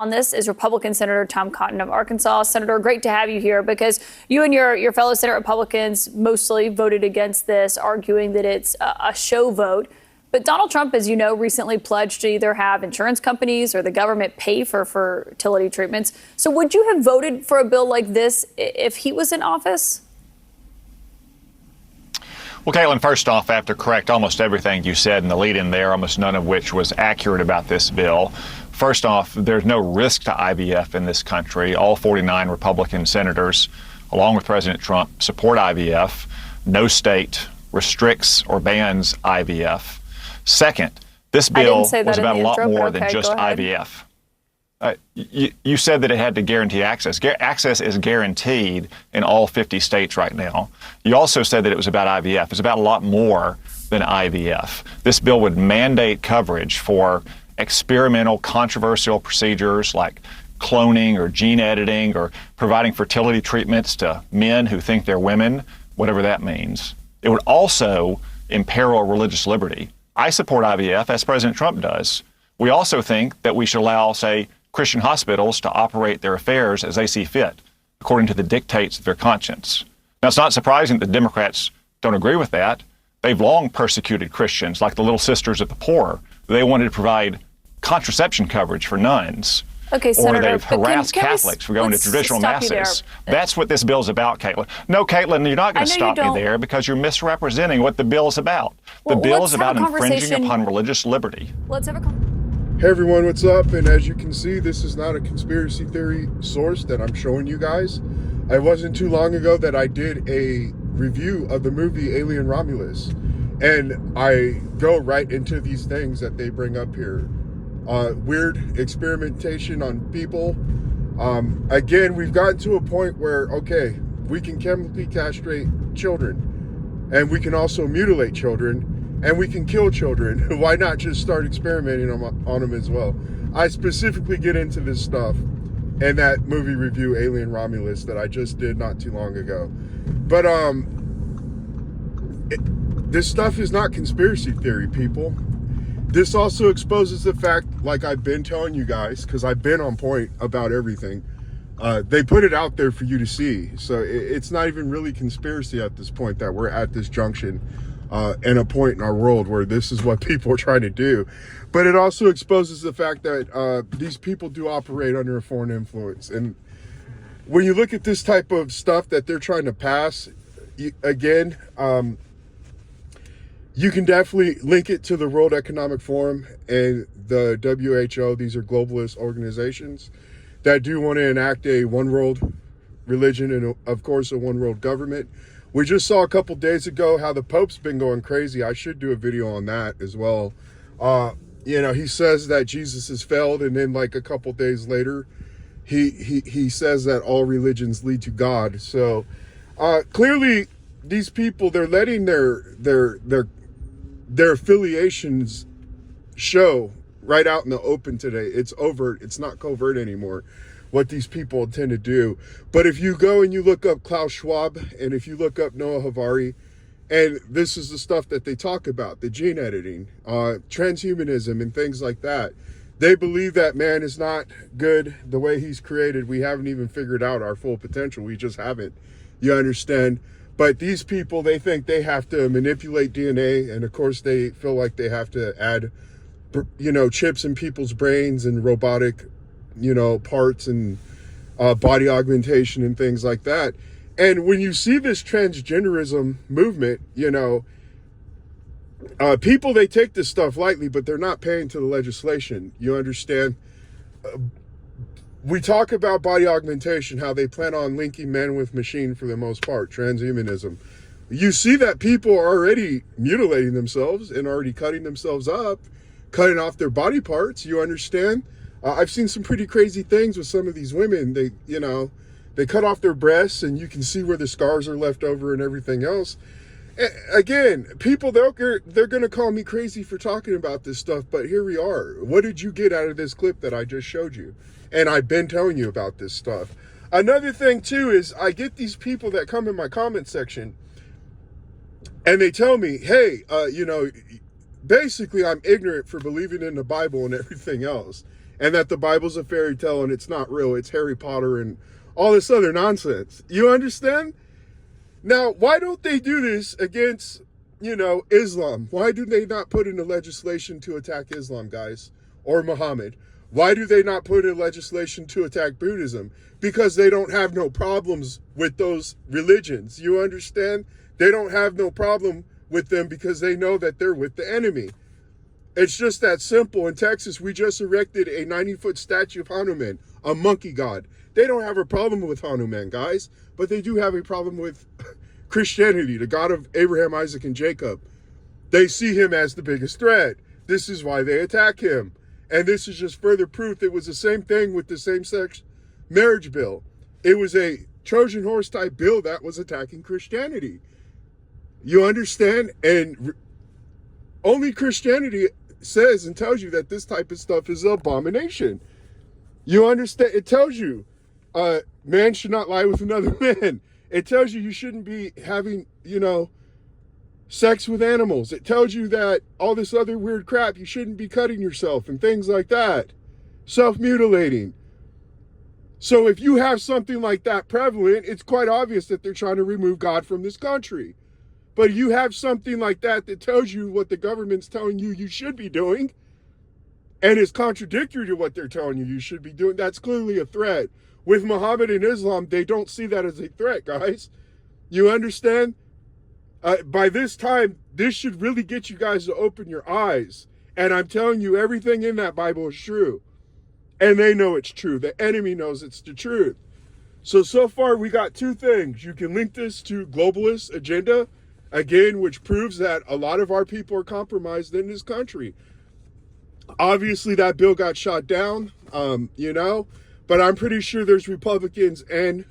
On this is Republican Senator Tom Cotton of Arkansas. Senator, great to have you here because you and your fellow Senate Republicans mostly voted against this, arguing that it's a show vote. But Donald Trump, as you know, recently pledged to either have insurance companies or the government pay for fertility treatments. So would you have voted for a bill like this if he was in office? Well, Caitlin, first off, I have to correct almost everything you said in the lead-in there, almost none of which was accurate about this bill. First off, there's no risk to IVF in this country. All 49 Republican senators, along with President Trump, support IVF. No state restricts or bans IVF. Second, this bill was about a lot more than just IVF. You said that it had to guarantee access. Access is guaranteed in all 50 states right now. You also said that it was about IVF. It's about a lot more than IVF. This bill would mandate coverage for experimental, controversial procedures like cloning or gene editing or providing fertility treatments to men who think they're women, whatever that means. It would also imperil religious liberty. I support IVF, as President Trump does. We also think that we should allow, say, Christian hospitals to operate their affairs as they see fit, according to the dictates of their conscience. Now, it's not surprising that the Democrats don't agree with that. They've long persecuted Christians, like the Little Sisters of the Poor. They wanted to provide contraception coverage for nuns. Okay, Senator, or they've harassed Catholics for going to traditional masses. That's what this bill's about, Caitlin. No, Caitlin, you're not going to stop me there because you're misrepresenting what the bill is about. The bill is about infringing upon religious liberty. Let's have a conversation. Hey everyone, what's up? And as you can see, this is not a conspiracy theory source that I'm showing you guys. It wasn't too long ago that I did a review of the movie Alien Romulus. And I go right into these things that they bring up here. Weird experimentation on people. Again, we've gotten to a point where, okay, we can chemically castrate children, and we can also mutilate children, and we can kill children. Why not just start experimenting on them as well? I specifically get into this stuff in that movie review, Alien Romulus, that I just did not too long ago. But this stuff is not conspiracy theory, people. This also exposes the fact, like I've been telling you guys, because I've been on point about everything. They put it out there for you to see. So it's not even really conspiracy at this point that we're at this junction and a point in our world where this is what people are trying to do. But it also exposes the fact that these people do operate under a foreign influence. And when you look at this type of stuff that they're trying to pass, again, you can definitely link it to the World Economic Forum and the WHO. These are globalist organizations that do want to enact a one world religion and, of course, a one world government. We just saw a couple days ago how the Pope's been going crazy. I should do a video on that as well. You know, he says that Jesus has failed, and then like a couple days later, he says that all religions lead to God. So clearly, these people, they're letting their affiliations show right out in the open today. It's overt. It's not covert anymore, what these people tend to do. But if you go and you look up Klaus Schwab, and if you look up Noah Harari, and this is the stuff that they talk about, the gene editing, transhumanism, and things like that. They believe that man is not good the way he's created. We haven't even figured out our full potential. We just haven't. You understand? But these people, they think they have to manipulate DNA. And of course, they feel like they have to add, you know, chips in people's brains and robotic, you know, parts and body augmentation and things like that. And when you see this transgenderism movement, you know, people, they take this stuff lightly, but they're not paying to the legislation. You understand? We talk about body augmentation, how they plan on linking men with machine for the most part, transhumanism. You see that people are already mutilating themselves and already cutting themselves up, cutting off their body parts. You understand? I've seen some pretty crazy things with some of these women. They, you know, they cut off their breasts and you can see where the scars are left over and everything else. Again, people, they're going to call me crazy for talking about this stuff, but here we are. What did you get out of this clip that I just showed you? And I've been telling you about this stuff. Another thing, too, is I get these people that come in my comment section and they tell me, hey, you know, basically I'm ignorant for believing in the Bible and everything else. and that the Bible's a fairy tale and it's not real. It's Harry Potter and all this other nonsense. You understand? Now, why don't they do this against, Islam? Why do they not put in a legislation to attack Islam, guys, or Muhammad? Why do they not put in legislation to attack Buddhism? Because they don't have no problems with those religions. You understand? They don't have no problem with them because they know that they're with the enemy. It's just that simple. In Texas, we just erected a 90-foot statue of Hanuman, a monkey god. They don't have a problem with Hanuman, guys, but they do have a problem with Christianity, the God of Abraham, Isaac, and Jacob. They see him as the biggest threat. This is why they attack him. And this is just further proof. It was the same thing with the same-sex marriage bill. It was a Trojan horse type bill that was attacking Christianity. You understand? And only Christianity says and tells you that this type of stuff is an abomination. You understand? It tells you man should not lie with another man. It tells you shouldn't be having, sex with animals. It tells you that all this other weird crap, you shouldn't be cutting yourself and things like that. Self-mutilating. So if you have something like that prevalent, it's quite obvious that they're trying to remove God from this country. But you have something like that that tells you what the government's telling you should be doing, and is contradictory to what they're telling you should be doing. That's clearly a threat. With Muhammad and Islam, they don't see that as a threat, guys. You understand? By this time, this should really get you guys to open your eyes. And I'm telling you, everything in that Bible is true. And they know it's true. The enemy knows it's the truth. So far, we got two things. You can link this to Globalist agenda, again, which proves that a lot of our people are compromised in this country. Obviously, that bill got shot down, but I'm pretty sure there's Republicans and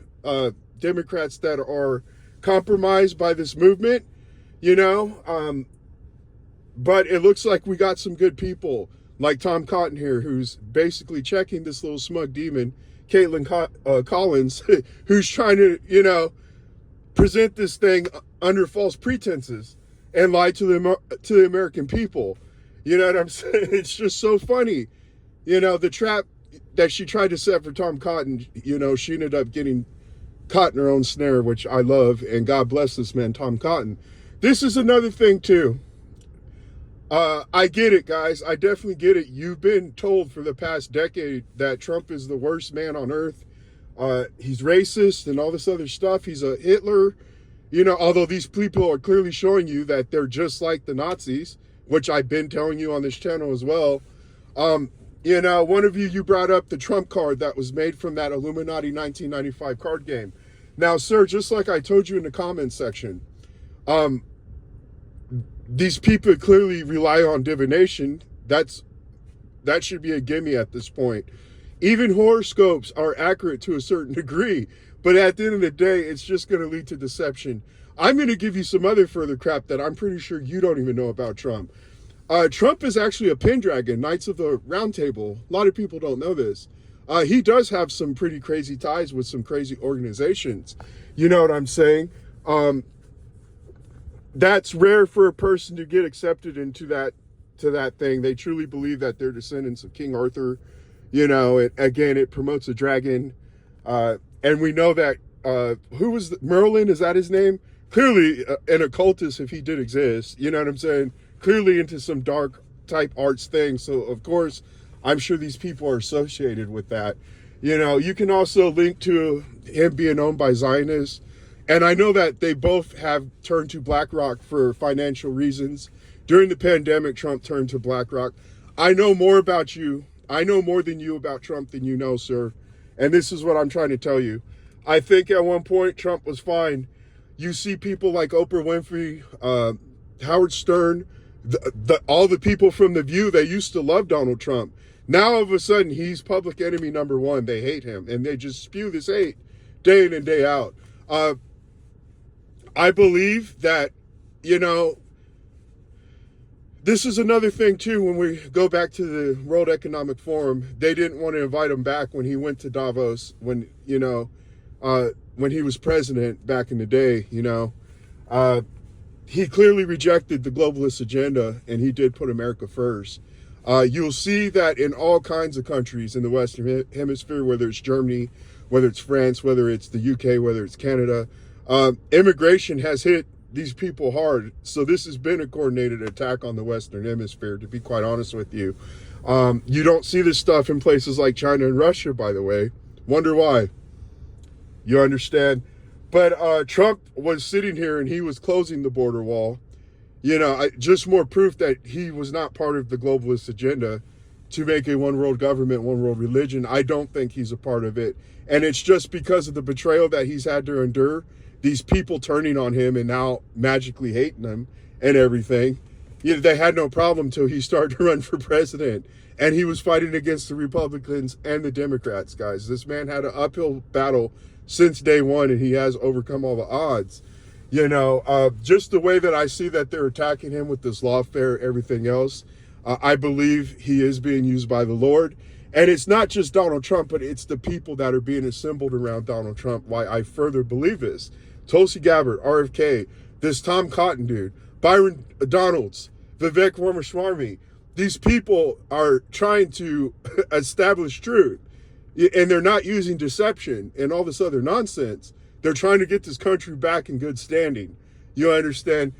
Democrats that are compromised by this movement, but it looks like we got some good people like Tom Cotton here, who's basically checking this little smug demon, Caitlin Collins, who's trying to, present this thing under false pretenses and lie to the American people. You know what I'm saying? It's just so funny. The trap that she tried to set for Tom Cotton, she ended up getting caught in her own snare, which I love, and God bless this man, Tom Cotton. This is another thing, too. I get it, guys. I definitely get it. You've been told for the past decade that Trump is the worst man on earth. He's racist and all this other stuff. He's a Hitler, although these people are clearly showing you that they're just like the Nazis, which I've been telling you on this channel as well. One of you brought up the Trump card that was made from that Illuminati 1995 card game. Now, sir, just like I told you in the comments section, these people clearly rely on divination. That should be a gimme at this point. Even horoscopes are accurate to a certain degree, but at the end of the day, it's just going to lead to deception. I'm going to give you some other further crap that I'm pretty sure you don't even know about Trump. Trump is actually a Pendragon, Knights of the Round Table. A lot of people don't know this. He does have some pretty crazy ties with some crazy organizations. You know what I'm saying? That's rare for a person to get accepted into that thing. They truly believe that they're descendants of King Arthur. It promotes a dragon. And we know that, who was Merlin? Is that his name? Clearly an occultist, if he did exist. You know what I'm saying? Clearly into some dark type arts thing. So, of course, I'm sure these people are associated with that. You can also link to him being owned by Zionists. And I know that they both have turned to BlackRock for financial reasons. During the pandemic, Trump turned to BlackRock. I know more about you. I know more than you about Trump than you know, sir. And this is what I'm trying to tell you. I think at one point, Trump was fine. You see people like Oprah Winfrey, Howard Stern, all the people from The View, they used to love Donald Trump. Now, all of a sudden, he's public enemy number one. They hate him, and they just spew this hate day in and day out. I believe that, this is another thing, too, when we go back to the World Economic Forum. They didn't want to invite him back when he went to Davos, when he was president back in the day, He clearly rejected the globalist agenda, and he did put America first. You'll see that in all kinds of countries in the Western Hemisphere, whether it's Germany, whether it's France, whether it's the UK, whether it's Canada, immigration has hit these people hard. So this has been a coordinated attack on the Western Hemisphere, to be quite honest with you. You don't see this stuff in places like China and Russia, by the way. Wonder why? You understand? But Trump was sitting here and he was closing the border wall. Just more proof that he was not part of the globalist agenda to make a one world government, one world religion. I don't think he's a part of it. And it's just because of the betrayal that he's had to endure, these people turning on him and now magically hating him and everything. They had no problem till he started to run for president. And he was fighting against the Republicans and the Democrats, guys. This man had an uphill battle since day one, and he has overcome all the odds. Just the way that I see that they're attacking him with this lawfare, everything else, I believe he is being used by the Lord. And it's not just Donald Trump, but it's the people that are being assembled around Donald Trump. Why I further believe this. Tulsi Gabbard, RFK, this Tom Cotton dude, Byron Donalds, Vivek Ramaswamy. These people are trying to establish truth, and they're not using deception and all this other nonsense. They're trying to get this country back in good standing. You understand?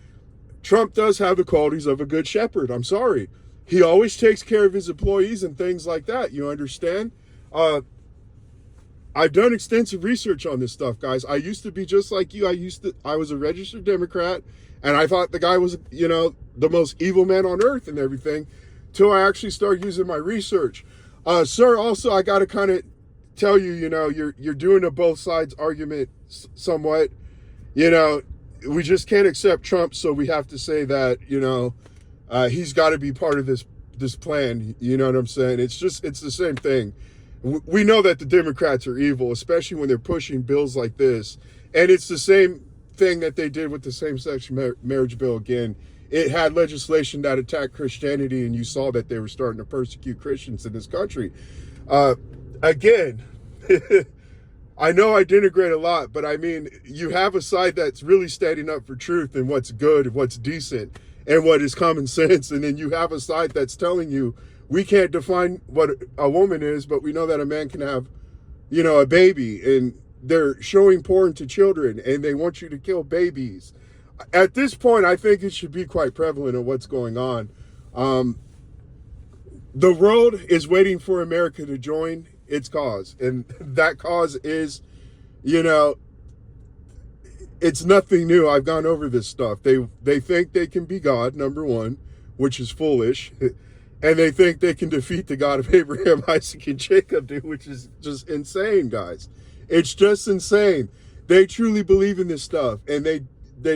Trump does have the qualities of a good shepherd. I'm sorry. He always takes care of his employees and things like that. You understand? I've done extensive research on this stuff, guys. I used to be just like you. I was a registered Democrat, and I thought the guy was, the most evil man on earth and everything, till I actually started using my research. Sir, also, I got to kind of tell you, you're doing a both sides argument somewhat. We just can't accept Trump, so we have to say that, he's got to be part of this plan. You know what I'm saying? It's the same thing. We know that the Democrats are evil, especially when they're pushing bills like this. And it's the same thing that they did with the same-sex marriage bill again. It had legislation that attacked Christianity, and you saw that they were starting to persecute Christians in this country. Again, I know I denigrate a lot, but I mean, you have a side that's really standing up for truth and what's good, what's decent, and what is common sense. And then you have a side that's telling you, we can't define what a woman is, but we know that a man can have, a baby. And they're showing porn to children, and they want you to kill babies. At this point, I think it should be quite prevalent of what's going on. The world is waiting for America to join its cause. And that cause is, it's nothing new. I've gone over this stuff. They think they can be God, number one, which is foolish. And they think they can defeat the God of Abraham, Isaac, and Jacob, dude, which is just insane, guys. It's just insane. They truly believe in this stuff. And they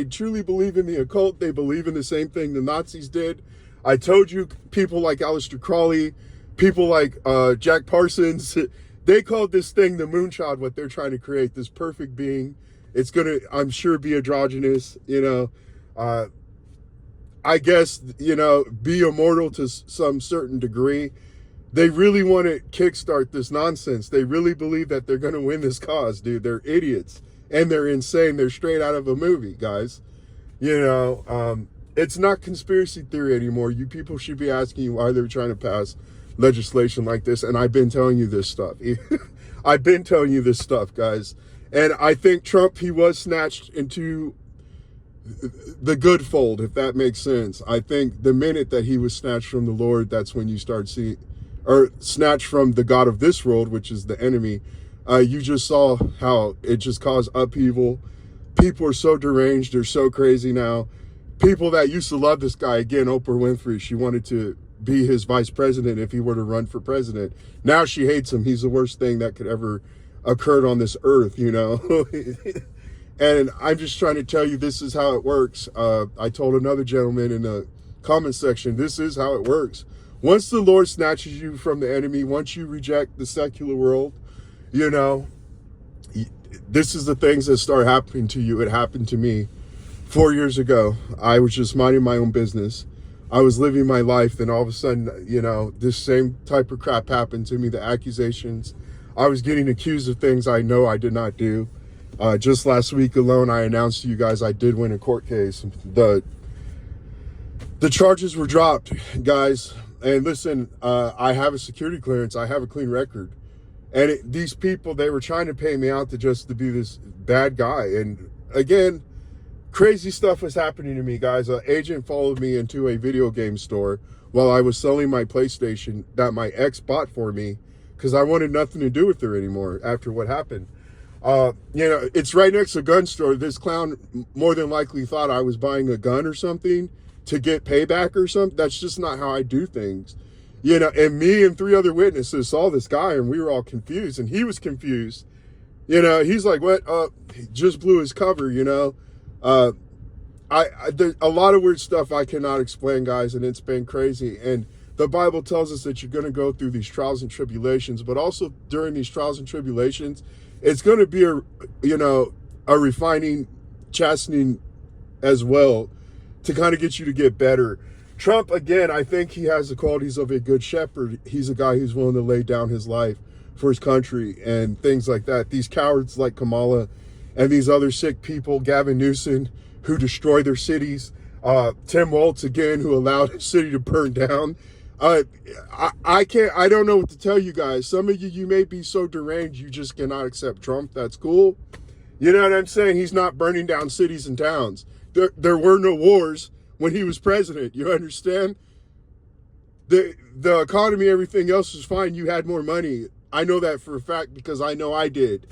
truly believe in the occult. They believe in the same thing the Nazis did. I told you, people like Aleister Crowley, people like Jack Parsons, they called this thing the moonchild, what they're trying to create, this perfect being. It's going to, I'm sure, be androgynous, I guess, be immortal to some certain degree. They really want to kickstart this nonsense. They really believe that they're going to win this cause, dude. They're idiots. And they're insane. They're straight out of a movie, guys. It's not conspiracy theory anymore. You people should be asking you why they're trying to pass legislation like this. And I've been telling you this stuff. I've been telling you this stuff, guys. And I think Trump, he was snatched into the good fold, if that makes sense. I think the minute that he was snatched from the Lord, that's when you start seeing, or snatched from the God of this world, which is the enemy. You just saw how it just caused upheaval. People are so deranged. They're so crazy now. People that used to love this guy, again, Oprah Winfrey, she wanted to be his vice president if he were to run for president. Now she hates him. He's the worst thing that could ever occurred on this earth, And I'm just trying to tell you, this is how it works. I told another gentleman in the comment section, this is how it works. Once the Lord snatches you from the enemy, once you reject the secular world, this is the things that start happening to you. It happened to me 4 years ago. I was just minding my own business. I was living my life, and all of a sudden, this same type of crap happened to me, the accusations. I was getting accused of things I know I did not do. Just last week alone, I announced to you guys I did win a court case. The charges were dropped, guys. And listen, I have a security clearance. I have a clean record. And these people, they were trying to pay me out to be this bad guy. And again, crazy stuff was happening to me, guys. An agent followed me into a video game store while I was selling my PlayStation that my ex bought for me because I wanted nothing to do with her anymore after what happened. It's right next to a gun store. This clown more than likely thought I was buying a gun or something to get payback or something. That's just not how I do things. And me and 3 other witnesses saw this guy and we were all confused and he was confused. He's like, what? He just blew his cover, a lot of weird stuff I cannot explain, guys, and it's been crazy. And the Bible tells us that you're going to go through these trials and tribulations, but also during these trials and tribulations, it's going to be a refining, chastening as well to kind of get you to get better. Trump, again, I think he has the qualities of a good shepherd. He's a guy who's willing to lay down his life for his country and things like that. These cowards like Kamala and these other sick people, Gavin Newsom, who destroy their cities, Tim Walz, again, who allowed his city to burn down. I don't know what to tell you guys. Some of you may be so deranged you just cannot accept Trump. That's cool. You know what I'm saying? He's not burning down cities and towns. There were no wars when he was president. You understand? The economy, everything else was fine. You had more money. I know that for a fact because I know I did.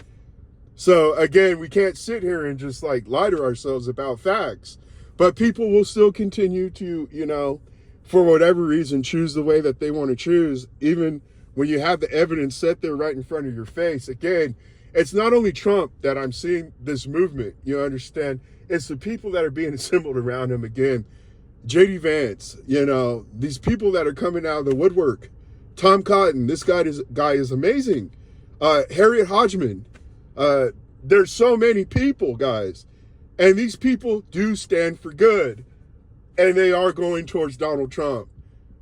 So again, we can't sit here and just like lie to ourselves about facts. But people will still continue to, for whatever reason, choose the way that they want to choose, even when you have the evidence set there right in front of your face. Again, it's not only Trump that I'm seeing this movement, you understand? It's the people that are being assembled around him. Again, J.D. Vance, these people that are coming out of the woodwork. Tom Cotton, this guy is amazing. Harriet Hodgman. There's so many people, guys. And these people do stand for good. And they are going towards Donald Trump.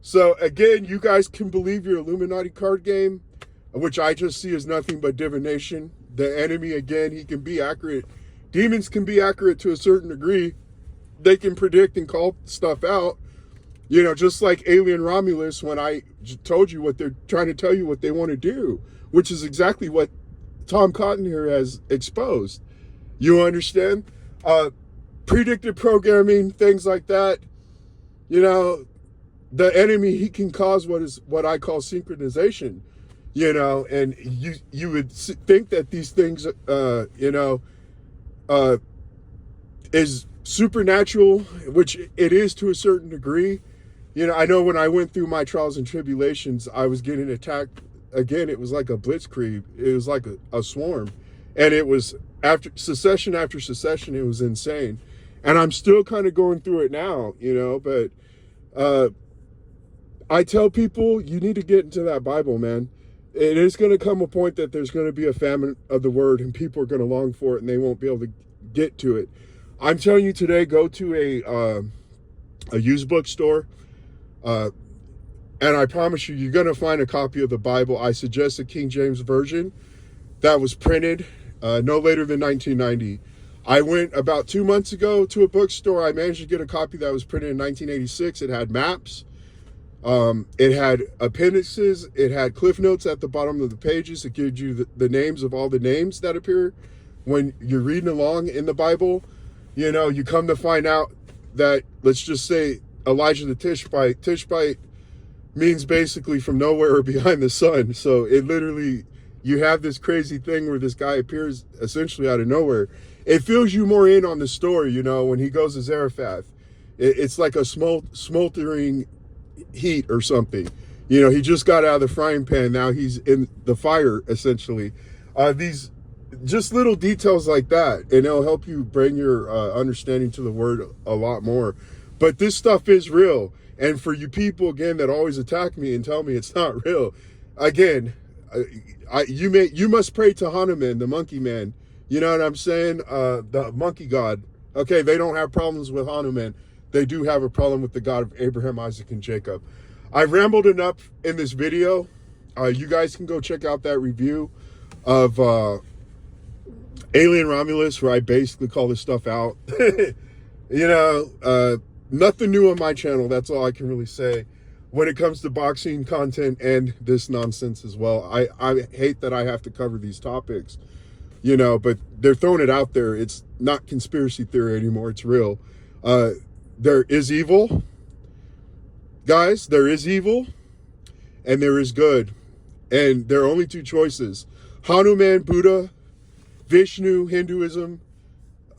So again, you guys can believe your Illuminati card game, which I just see as nothing but divination. The enemy, again, he can be accurate. Demons can be accurate to a certain degree. They can predict and call stuff out. Just like Alien Romulus, when I told you what they're trying to tell you what they want to do, which is exactly what Tom Cotton here has exposed. You understand? Predictive programming, things like that. The enemy, he can cause what I call synchronization, and you would think that these things, is supernatural, which it is to a certain degree. I know when I went through my trials and tribulations, I was getting attacked. Again, it was like a blitzkrieg. It was like a swarm. And it was after secession, it was insane. And I'm still kind of going through it now, but I tell people you need to get into that Bible, man. It is going to come a point that there's going to be a famine of the word and people are going to long for it and they won't be able to get to it. I'm telling you today, go to a used bookstore. And I promise you're going to find a copy of the Bible. I suggest the King James Version that was printed no later than 1990. I went about 2 months ago to a bookstore. I managed to get a copy that was printed in 1986. It had maps. It had appendices. It had cliff notes at the bottom of the pages. It gives you the names of all the names that appear when you're reading along in the Bible. You come to find out that, let's just say, Elijah the Tishbite means basically from nowhere or behind the sun. So it literally, you have this crazy thing where this guy appears essentially out of nowhere. It fills you more in on the story, when he goes to Zarephath. It's like a smoldering heat or something. He just got out of the frying pan. Now he's in the fire, essentially. These just little details like that, and it'll help you bring your understanding to the word a lot more. But this stuff is real. And for you people, again, that always attack me and tell me it's not real, again, you must pray to Hanuman, the monkey man. You know what I'm saying? The monkey god. Okay, they don't have problems with Hanuman. They do have a problem with the God of Abraham, Isaac, and Jacob. I've rambled enough in this video. You guys can go check out that review of Alien Romulus, where I basically call this stuff out. Nothing new on my channel. That's all I can really say. when it comes to boxing content and this nonsense as well. I hate that I have to cover these topics, you know, but they're throwing it out there. It's not conspiracy theory anymore. It's real. There is evil. Guys, there is evil and there is good. And there are only two choices. Hanuman, Buddha, Vishnu, Hinduism,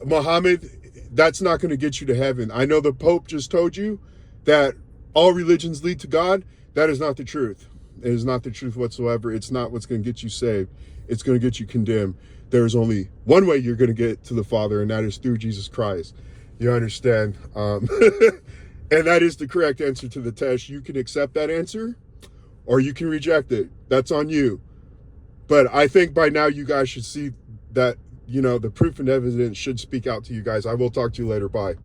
Muhammad, that's not going to get you to heaven. I know the Pope just told you that all religions lead to God. That is not the truth. It is not the truth whatsoever. It's not what's going to get you saved. It's going to get you condemned. There is only one way you're going to get to the Father, and that is through Jesus Christ. You understand? And that is the correct answer to the test. You can accept that answer or you can reject it. That's on you. But I think by now you guys should see that, you know, the proof and evidence should speak out to you guys. I will talk to you later. Bye.